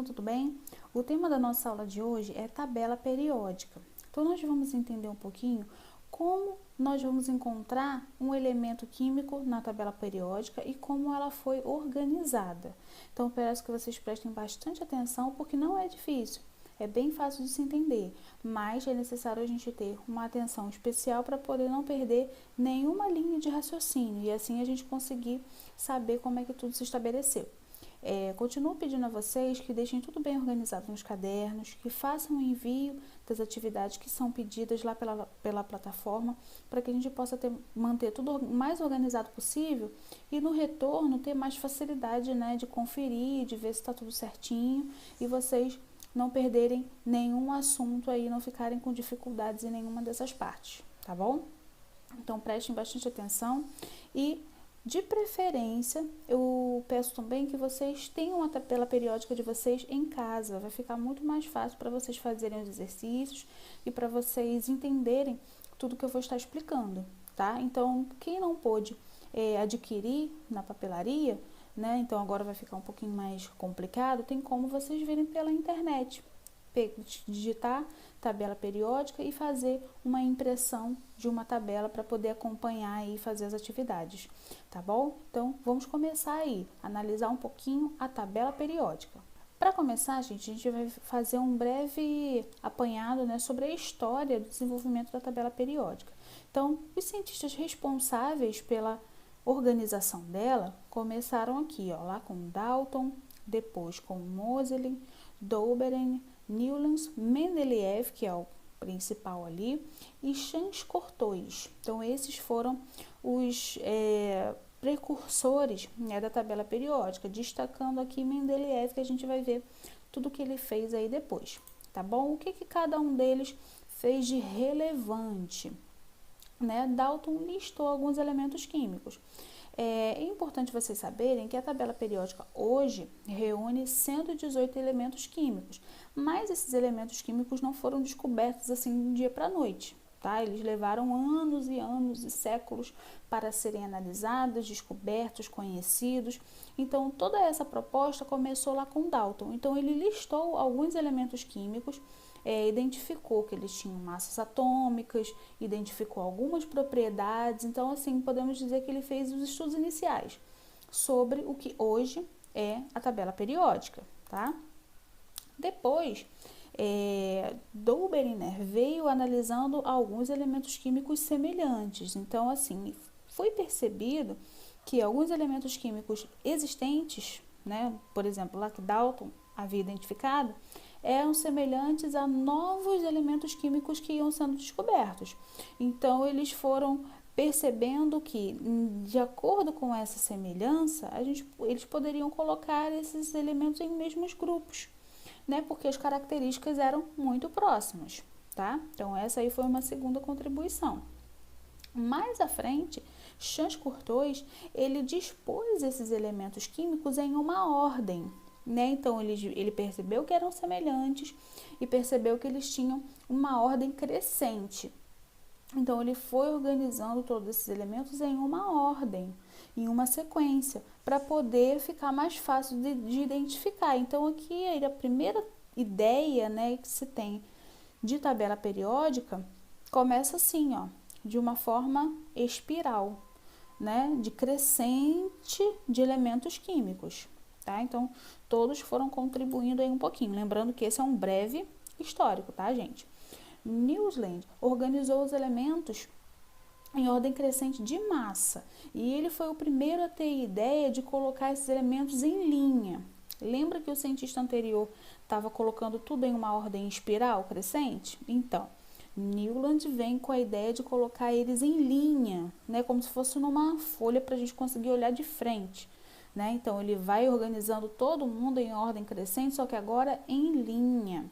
aluno, tudo bem? O tema da nossa aula de hoje é tabela periódica. Então, nós vamos entender um pouquinho como nós vamos encontrar um elemento químico na tabela periódica e como ela foi organizada. Então, peço que vocês prestem bastante atenção porque não é difícil, é bem fácil de se entender, mas é necessário a gente ter uma atenção especial para poder não perder nenhuma linha de raciocínio e assim a gente conseguir saber como é que tudo se estabeleceu. Continuo pedindo a vocês que deixem tudo bem organizado nos cadernos, que façam o envio das atividades que são pedidas lá pela plataforma, para que a gente possa manter tudo o mais organizado possível e no retorno ter mais facilidade, né, de conferir, de ver se está tudo certinho e vocês não perderem nenhum assunto aí, não ficarem com dificuldades em nenhuma dessas partes, tá bom? Então prestem bastante atenção e de preferência, eu peço também que vocês tenham a tabela periódica de vocês em casa. Vai ficar muito mais fácil para vocês fazerem os exercícios e para vocês entenderem tudo que eu vou estar explicando, tá? Então, quem não pôde adquirir na papelaria, né? Então agora vai ficar um pouquinho mais complicado, tem como vocês verem pela internet. Digitar tabela periódica e fazer uma impressão de uma tabela para poder acompanhar e fazer as atividades, tá bom? Então, vamos começar aí, analisar um pouquinho a tabela periódica. Para começar, gente, a gente vai fazer um breve apanhado, né, sobre a história do desenvolvimento da tabela periódica. Então, os cientistas responsáveis pela organização dela começaram aqui, ó, lá com Dalton, depois com Moseley, Doberan, Newlands, Mendeleev, que é o principal ali, e Chans-Courtois. Então, esses foram os precursores, né, da tabela periódica, destacando aqui Mendeleev, que a gente vai ver tudo que ele fez aí depois, tá bom? O que cada um deles fez de relevante, né? Dalton listou alguns elementos químicos. É importante vocês saberem que a tabela periódica hoje reúne 118 elementos químicos, mas esses elementos químicos não foram descobertos assim de um dia para a noite, tá? Eles levaram anos e anos e séculos para serem analisados, descobertos, conhecidos. Então, toda essa proposta começou lá com Dalton. Então, ele listou alguns elementos químicos, identificou que eles tinham massas atômicas, identificou algumas propriedades. Então, assim, podemos dizer que ele fez os estudos iniciais sobre o que hoje é a tabela periódica, tá? Depois, Doberan veio analisando alguns elementos químicos semelhantes. Então, assim, foi percebido que alguns elementos químicos existentes, né, por exemplo, lá que Dalton havia identificado, eram semelhantes a novos elementos químicos que iam sendo descobertos. Então, eles foram percebendo que, de acordo com essa semelhança, eles poderiam colocar esses elementos em mesmos grupos, né? Porque as características eram muito próximas, tá? Então, essa aí foi uma segunda contribuição. Mais à frente, Chans-Courtois, ele dispôs esses elementos químicos em uma ordem, né? Então, ele percebeu que eram semelhantes e percebeu que eles tinham uma ordem crescente. Então, ele foi organizando todos esses elementos em uma ordem, em uma sequência, para poder ficar mais fácil de identificar. Então, aqui a primeira ideia, né, que se tem de tabela periódica começa assim, ó, de uma forma espiral, né, de crescente de elementos químicos, tá? Então, todos foram contribuindo aí um pouquinho. Lembrando que esse é um breve histórico, tá, gente? Newland organizou os elementos em ordem crescente de massa e ele foi o primeiro a ter a ideia de colocar esses elementos em linha. Lembra que o cientista anterior estava colocando tudo em uma ordem espiral crescente? Então, Newland vem com a ideia de colocar eles em linha, né, como se fosse numa folha para a gente conseguir olhar de frente, né? Então, ele vai organizando todo mundo em ordem crescente, só que agora em linha.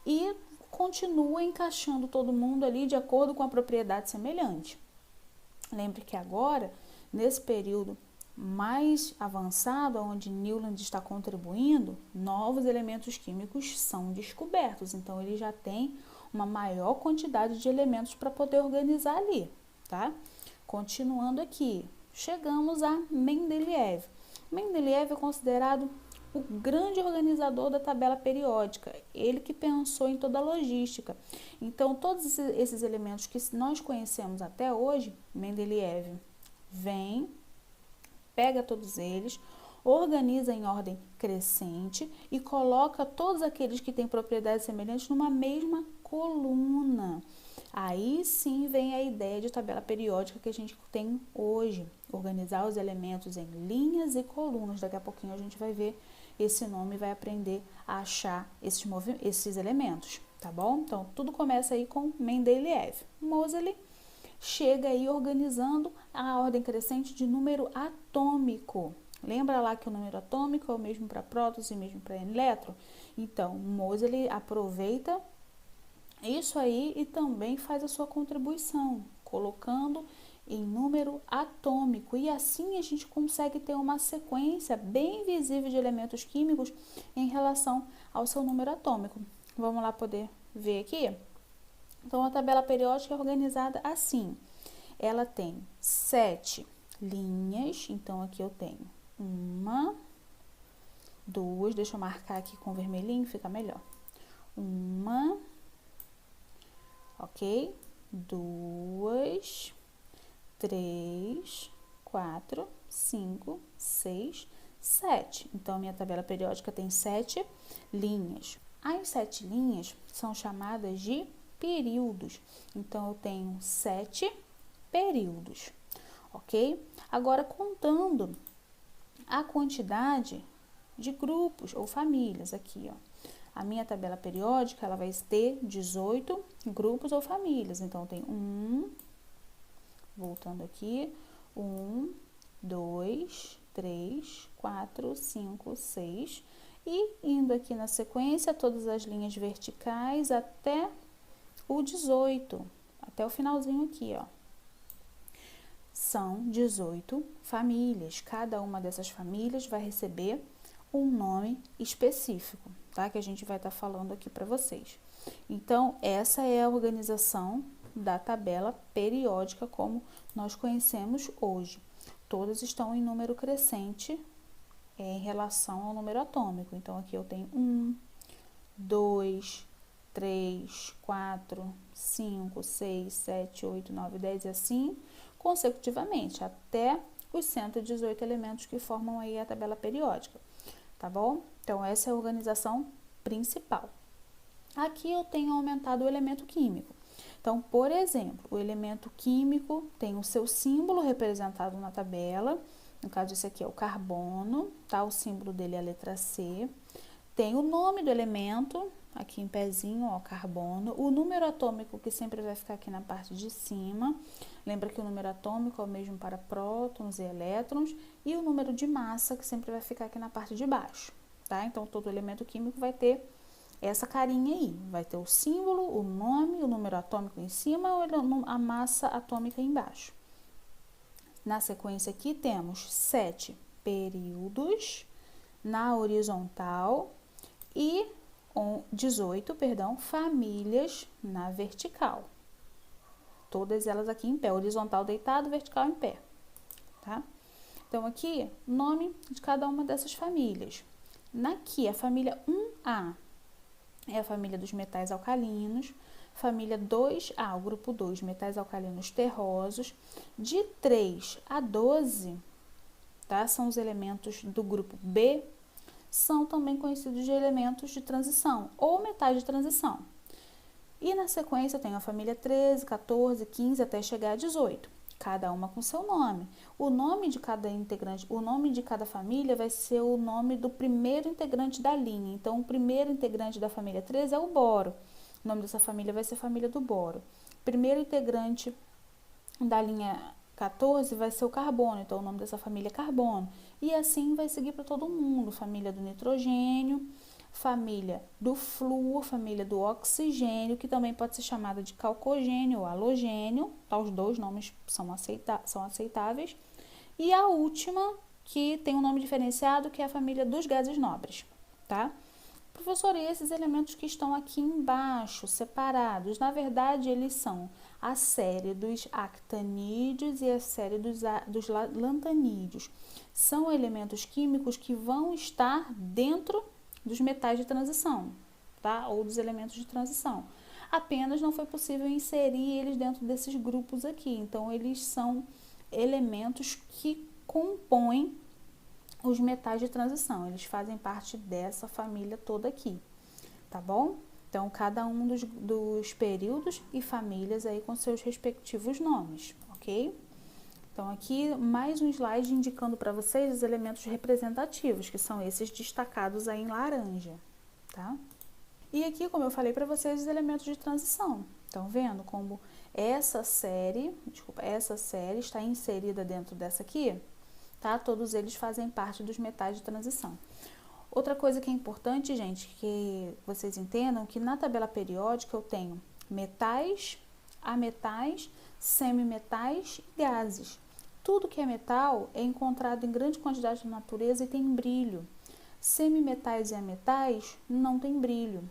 E continua encaixando todo mundo ali de acordo com a propriedade semelhante. Lembre que agora, nesse período mais avançado, onde Newland está contribuindo, novos elementos químicos são descobertos. Então, ele já tem uma maior quantidade de elementos para poder organizar ali, tá? Continuando aqui, chegamos a Mendeleev. Mendeleev é considerado o grande organizador da tabela periódica, ele que pensou em toda a logística. Então, todos esses elementos que nós conhecemos até hoje, Mendeleev vem, pega todos eles, organiza em ordem crescente e coloca todos aqueles que têm propriedades semelhantes numa mesma coluna. Aí sim vem a ideia de tabela periódica que a gente tem hoje, organizar os elementos em linhas e colunas. Daqui a pouquinho a gente vai ver esse nome e vai aprender a achar esses elementos, tá bom? Então, tudo começa aí com Mendeleev. Moseley chega aí organizando a ordem crescente de número atômico. Lembra lá que o número atômico é o mesmo para prótons e mesmo para elétron? Então, Moseley aproveita isso aí e também faz a sua contribuição, colocando em número atômico. E assim a gente consegue ter uma sequência bem visível de elementos químicos em relação ao seu número atômico. Vamos lá poder ver aqui? Então, a tabela periódica é organizada assim. Ela tem 7 linhas. Então, aqui eu tenho 1, 2, deixa eu marcar aqui com vermelhinho, fica melhor. 1, ok? 2, 3, 4, 5, 6, 7. Então, minha tabela periódica tem 7 linhas. As 7 linhas são chamadas de períodos. Então, eu tenho 7 períodos, ok? Agora, contando a quantidade de grupos ou famílias aqui, ó. A minha tabela periódica, ela vai ter 18 grupos ou famílias. Então, tem 1, voltando aqui, 1, 2, 3, 4, 5, 6. E indo aqui na sequência, todas as linhas verticais até o 18, até o finalzinho aqui, ó. São 18 famílias. Cada uma dessas famílias vai receber um nome específico, tá? Que a gente vai estar falando aqui para vocês. Então, essa é a organização da tabela periódica como nós conhecemos hoje. Todas estão em número crescente em relação ao número atômico. Então, aqui eu tenho 1, 2, 3, 4, 5, 6, 7, 8, 9, 10 e assim consecutivamente, até os 118 elementos que formam aí a tabela periódica, tá bom? Então, essa é a organização principal. Aqui eu tenho aumentado o elemento químico. Então, por exemplo, o elemento químico tem o seu símbolo representado na tabela. No caso, esse aqui é o carbono, tá? O símbolo dele é a letra C. Tem o nome do elemento, aqui em pezinho, ó, carbono. O número atômico, que sempre vai ficar aqui na parte de cima. Lembra que o número atômico é o mesmo para prótons e elétrons. E o número de massa, que sempre vai ficar aqui na parte de baixo, tá? Então, todo elemento químico vai ter essa carinha aí. Vai ter o símbolo, o nome, o número atômico em cima ou a massa atômica embaixo. Na sequência aqui, temos 7 períodos na horizontal e 18, famílias na vertical. Todas elas aqui em pé, horizontal deitado, vertical em pé, tá? Então, aqui, nome de cada uma dessas famílias. Aqui, a família 1A é a família dos metais alcalinos. Família 2A, o grupo 2, metais alcalinos terrosos. De 3 a 12, tá? São os elementos do grupo B, são também conhecidos de elementos de transição ou metais de transição. E na sequência tem a família 13, 14, 15 até chegar a 18, cada uma com seu nome. O nome de cada integrante, o nome de cada família vai ser o nome do primeiro integrante da linha. Então, o primeiro integrante da família 13 é o boro. O nome dessa família vai ser família do boro. Primeiro integrante da linha 14 vai ser o carbono, então o nome dessa família é carbono. E assim vai seguir para todo mundo, família do nitrogênio, família do flúor, família do oxigênio, que também pode ser chamada de calcogênio ou halogênio, tá? Os dois nomes são aceitáveis. E a última, que tem um nome diferenciado, que é a família dos gases nobres, tá? Professor, e esses elementos que estão aqui embaixo, separados, na verdade eles são a série dos actanídeos e a série dos lantanídeos. São elementos químicos que vão estar dentro dos metais de transição, tá? Ou dos elementos de transição. Apenas não foi possível inserir eles dentro desses grupos aqui. Então, eles são elementos que compõem os metais de transição. Eles fazem parte dessa família toda aqui, tá bom? Então, cada um dos períodos e famílias aí com seus respectivos nomes, ok? Então, aqui mais um slide indicando para vocês os elementos representativos, que são esses destacados aí em laranja, tá? E aqui, como eu falei para vocês, os elementos de transição. Estão vendo como essa série está inserida dentro dessa aqui? Tá? Todos eles fazem parte dos metais de transição. Outra coisa que é importante, gente, que vocês entendam, que na tabela periódica eu tenho metais, ametais, semimetais e gases. Tudo que é metal é encontrado em grande quantidade na natureza e tem brilho. Semimetais e ametais não tem brilho.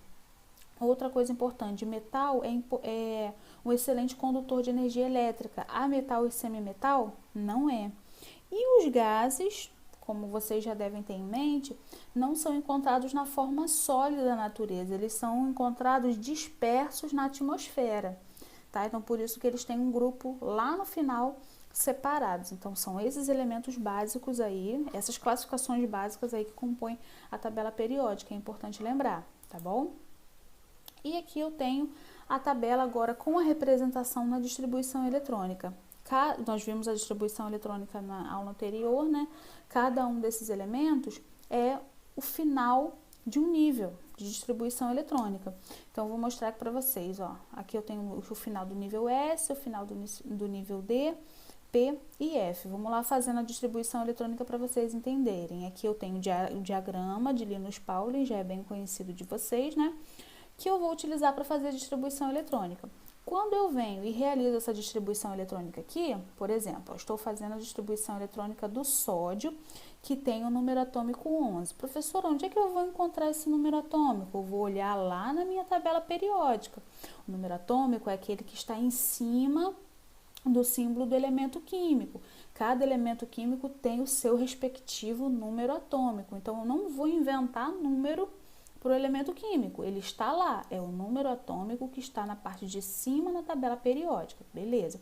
Outra coisa importante, metal é um excelente condutor de energia elétrica. Ametal e semimetal não é. E os gases, como vocês já devem ter em mente, não são encontrados na forma sólida da natureza. Eles são encontrados dispersos na atmosfera, tá? Então, por isso que eles têm um grupo lá no final separados. Então, são esses elementos básicos aí, essas classificações básicas aí que compõem a tabela periódica. É importante lembrar, tá bom? E aqui eu tenho a tabela agora com a representação na distribuição eletrônica. Nós vimos a distribuição eletrônica na aula anterior, né? Cada um desses elementos é o final de um nível de distribuição eletrônica. Então, eu vou mostrar aqui para vocês, ó. Aqui eu tenho o final do nível S, o final do nível D, P e F. Vamos lá fazendo a distribuição eletrônica para vocês entenderem. Aqui eu tenho o diagrama de Linus Pauling, já é bem conhecido de vocês, né? Que eu vou utilizar para fazer a distribuição eletrônica. Quando eu venho e realizo essa distribuição eletrônica aqui, por exemplo, eu estou fazendo a distribuição eletrônica do sódio, que tem o número atômico 11. Professor, onde é que eu vou encontrar esse número atômico? Eu vou olhar lá na minha tabela periódica. O número atômico é aquele que está em cima do símbolo do elemento químico. Cada elemento químico tem o seu respectivo número atômico. Então, eu não vou inventar número para o elemento químico, ele está lá, é o número atômico que está na parte de cima na tabela periódica, beleza?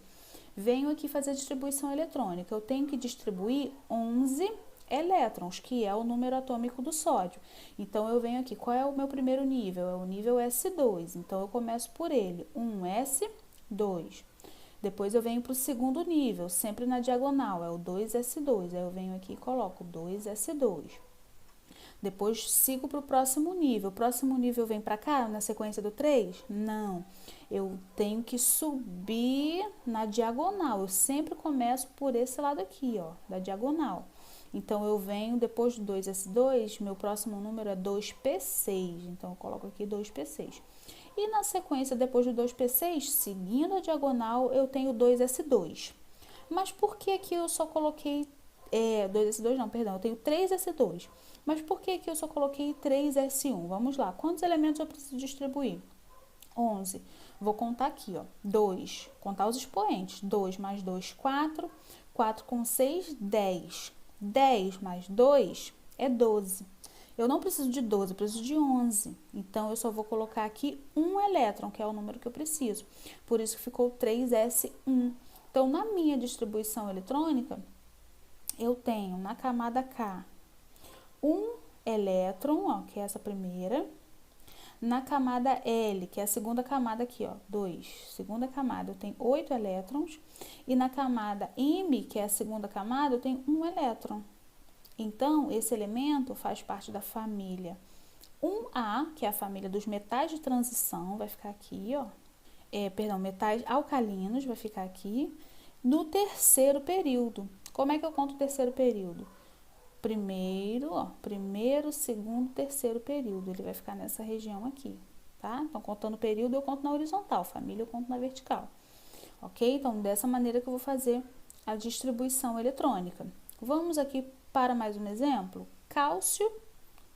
Venho aqui fazer a distribuição eletrônica, eu tenho que distribuir 11 elétrons, que é o número atômico do sódio. Então, eu venho aqui, qual é o meu primeiro nível? É o nível S2, então eu começo por ele, 1S2. Depois eu venho para o segundo nível, sempre na diagonal, é o 2S2, aí eu venho aqui e coloco 2S2. Depois sigo para o próximo nível. O próximo nível vem para cá, na sequência do 3? Não. Eu tenho que subir na diagonal. Eu sempre começo por esse lado aqui, ó, da diagonal. Então, eu venho depois do 2S2, meu próximo número é 2P6. Então, eu coloco aqui 2P6. E na sequência, depois do 2P6, seguindo a diagonal, eu tenho 2S2. Mas por que aqui eu só coloquei... 2S2 não, perdão, eu tenho 3S2. Mas por que eu só coloquei 3S1? Vamos lá, quantos elementos eu preciso distribuir? 11. Vou contar aqui, ó, 2, contar os expoentes. 2 mais 2, 4. 4 com 6, 10. 10 mais 2 é 12. Eu não preciso de 12, eu preciso de 11. Então, eu só vou colocar aqui um elétron, que é o número que eu preciso. Por isso que ficou 3S1. Então, na minha distribuição eletrônica, eu tenho na camada K um elétron, ó, que é essa primeira. Na camada L, que é a segunda camada aqui, ó, 2. Segunda camada, eu tenho 8 elétrons. E na camada M, que é a segunda camada, eu tenho 1 elétron. Então, esse elemento faz parte da família 1A, que é a família dos metais de transição, vai ficar aqui, ó. Metais alcalinos, vai ficar aqui. No terceiro período. Como é que eu conto o terceiro período? Primeiro, segundo, terceiro período. Ele vai ficar nessa região aqui, tá? Então, contando o período, eu conto na horizontal. Família, eu conto na vertical. Ok? Então, dessa maneira que eu vou fazer a distribuição eletrônica. Vamos aqui para mais um exemplo. Cálcio,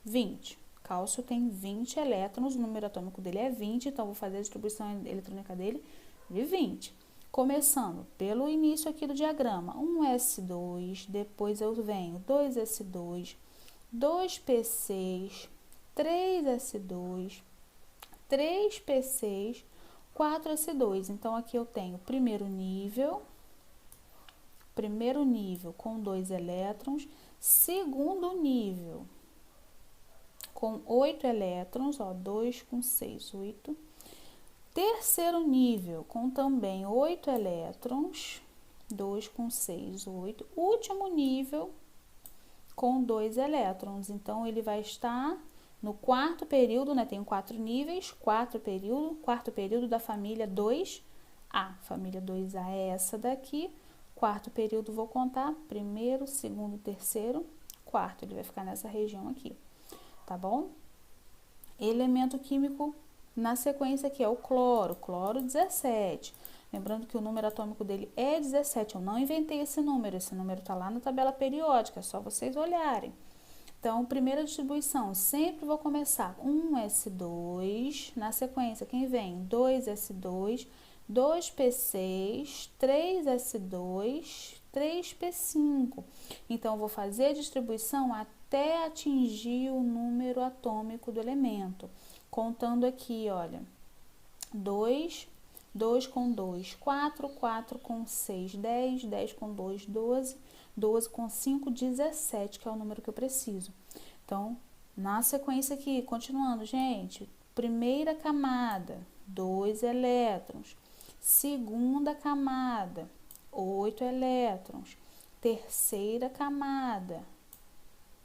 20. cálcio tem 20 elétrons, o número atômico dele é 20, então vou fazer a distribuição eletrônica dele de 20. Começando pelo início aqui do diagrama, 1s2, depois eu venho 2s2, 2p6, 3s2, 3p6, 4s2. Então, aqui eu tenho primeiro nível com 2 elétrons, segundo nível com 8 elétrons, ó, 2 com 6, 8. Terceiro nível com também 8 elétrons, 2 com 6, 8. Último nível com 2 elétrons. Então, ele vai estar no quarto período, né? Tem 4 níveis, quarto período da família 2A. Família 2A é essa daqui. Quarto período, vou contar, primeiro, segundo, terceiro, quarto. Ele vai ficar nessa região aqui, tá bom? Elemento químico na sequência aqui é o cloro, cloro 17. Lembrando que o número atômico dele é 17, eu não inventei esse número tá lá na tabela periódica, é só vocês olharem. Então, primeira distribuição, sempre vou começar com 1s2, na sequência, quem vem? 2s2, 2p6, 3s2, 3p5. Então, vou fazer a distribuição até atingir o número atômico do elemento. Contando aqui, olha, 2, 2 com 2, 4, 4 com 6, 10, 10 com 2, 12, 12 com 5, 17, que é o número que eu preciso. Então, na sequência aqui, continuando, gente, primeira camada, 2 elétrons. Segunda camada, 8 elétrons. Terceira camada,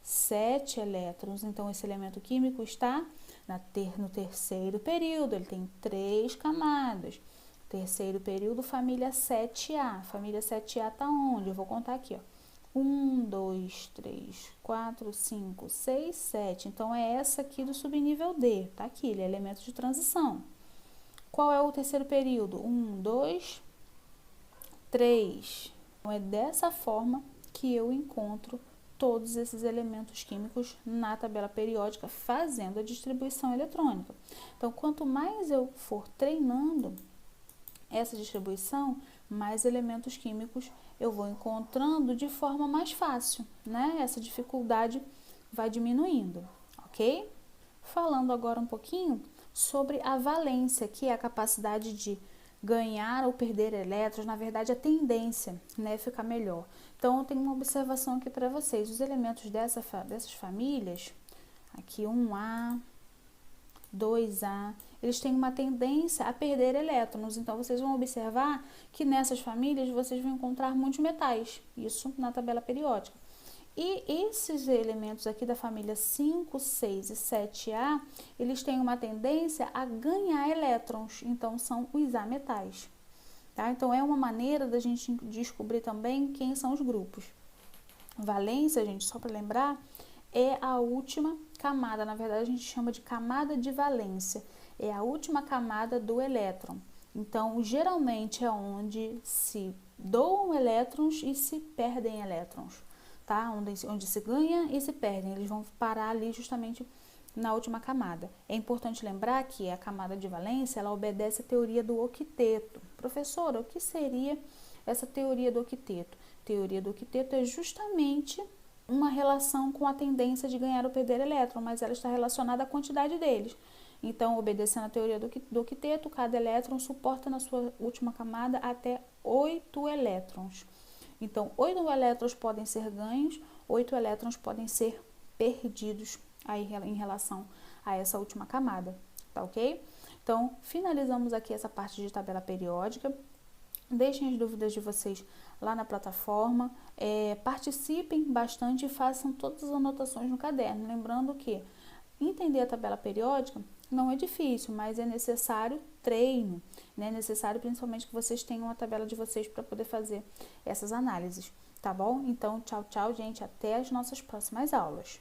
7 elétrons. Então, esse elemento químico está no terceiro período, ele tem 3 camadas. Terceiro período, família 7A. Família 7A está onde? Eu vou contar aqui, ó. 1, 2, 3, 4, 5, 6, 7. Então, é essa aqui do subnível D, tá aqui, ele é elemento de transição. Qual é o terceiro período? 1, 2, 3. Então, é dessa forma que eu encontro todos esses elementos químicos na tabela periódica, fazendo a distribuição eletrônica. Então, quanto mais eu for treinando essa distribuição, mais elementos químicos eu vou encontrando de forma mais fácil, né? Essa dificuldade vai diminuindo, ok? Falando agora um pouquinho sobre a valência, que é a capacidade de ganhar ou perder elétrons, na verdade a tendência, né, ficar melhor. Então, eu tenho uma observação aqui para vocês. Os elementos dessas famílias, aqui 1A, 2A, eles têm uma tendência a perder elétrons. Então, vocês vão observar que nessas famílias vocês vão encontrar muitos metais, isso na tabela periódica. E esses elementos aqui da família 5, 6 e 7A, eles têm uma tendência a ganhar elétrons, então são os ametais. Tá? Então, é uma maneira da gente descobrir também quem são os grupos. Valência, gente, só para lembrar, é a última camada, na verdade a gente chama de camada de valência, é a última camada do elétron. Então, geralmente é onde se doam elétrons e se perdem elétrons, tá? Onde se ganha e se perdem, eles vão parar ali justamente na última camada. É importante lembrar que a camada de valência, ela obedece à teoria do octeto. Professora, o que seria essa teoria do octeto? A teoria do octeto é justamente uma relação com a tendência de ganhar ou perder elétron, mas ela está relacionada à quantidade deles. Então, obedecendo à teoria do octeto, cada elétron suporta na sua última camada até 8 elétrons. Então, 8 elétrons podem ser ganhos, 8 elétrons podem ser perdidos aí em relação a essa última camada, tá ok? Então, finalizamos aqui essa parte de tabela periódica. Deixem as dúvidas de vocês lá na plataforma, participem bastante e façam todas as anotações no caderno. Lembrando que entender a tabela periódica não é difícil, mas é necessário treino, né? É necessário principalmente que vocês tenham a tabela de vocês para poder fazer essas análises, tá bom? Então, tchau, tchau, gente, até as nossas próximas aulas.